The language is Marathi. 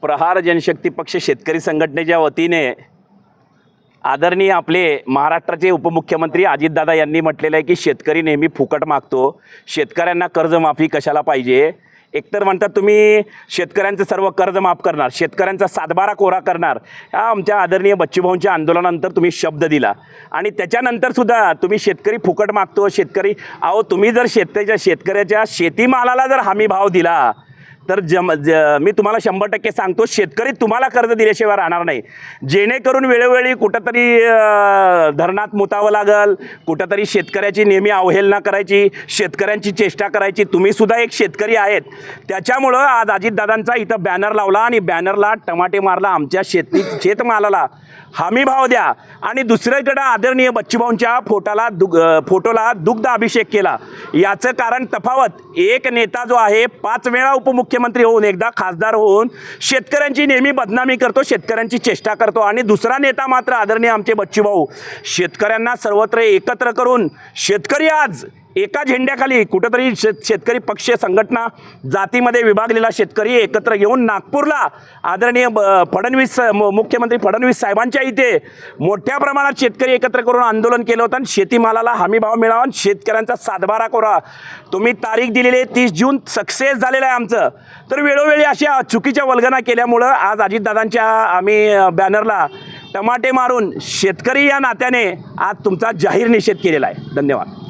प्रहार जनशक्ती पक्ष शेतकरी संघटनेच्या वतीने आदरणीय आपले महाराष्ट्राचे उपमुख्यमंत्री अजितदादा यांनी म्हटलेलं आहे की शेतकरी नेहमी फुकट मागतो, शेतकऱ्यांना कर्जमाफी कशाला पाहिजे। एकतर म्हणतात तुम्ही शेतकऱ्यांचं सर्व कर्ज माफ करणार, शेतकऱ्यांचा सातबारा कोरा करणार, हा आमच्या आदरणीय बच्चूभाऊंच्या आंदोलनानंतर तुम्ही शब्द दिला आणि त्याच्यानंतर सुद्धा तुम्ही शेतकरी फुकट मागतो। शेतकरी अहो तुम्ही जर शेतकऱ्याच्या शेतीमालाला जर हमी भाव दिला तर मी तुम्हाला 100% सांगतो शेतकरी तुम्हाला कर्ज दिल्याशिवाय राहणार नाही। जेणेकरून वेळोवेळी कुठंतरी धरणात मुतावं लागल, कुठंतरी शेतकऱ्याची नेहमी अवहेलना करायची, शेतकऱ्यांची चेष्टा करायची। तुम्ही सुद्धा एक शेतकरी आहेत, त्याच्यामुळं आज अजितदादांचा इथं बॅनर लावला आणि बॅनरला टमाटे मारला। आमच्या शेतमालाला हमी भाव द्या आणि दुसरीकडे आदरणीय बच्चूभाऊंच्या फोटोला दुग्ध अभिषेक केला। याचं कारण तफावत एक नेता जो आहे 5 वेळा उपमुख्यमंत्री होऊन एकदा खासदार होऊन शेतकऱ्यांची नेहमी बदनामी करतो, शेतकऱ्यांची चेष्टा करतो आणि दुसरा नेता मात्र आदरणीय आमचे बच्चूभाऊ शेतकऱ्यांना सर्वत्र एकत्र करून शेतकरी आज एका झेंड्याखाली कुठंतरी शेतकरी पक्ष संघटना जातीमध्ये विभागलेला शेतकरी एकत्र येऊन नागपूरला आदरणीय मुख्यमंत्री फडणवीस साहेबांच्या इथे मोठ्या प्रमाणात शेतकरी एकत्र करून आंदोलन केलं होतं आणि शेतीमालाला हमी भाव मिळावा, शेतकऱ्यांचा सातबारा कोरा। तुम्ही तारीख दिलेली 30 जून सक्सेस झालेलं आहे आमचं। तर वेळोवेळी अशा चुकीच्या वल्गना केल्यामुळं आज अजितदादांच्या आम्ही बॅनरला टमाटे मारून शेतकरी या नात्याने आज तुमचा जाहीर निषेध केलेला आहे। धन्यवाद।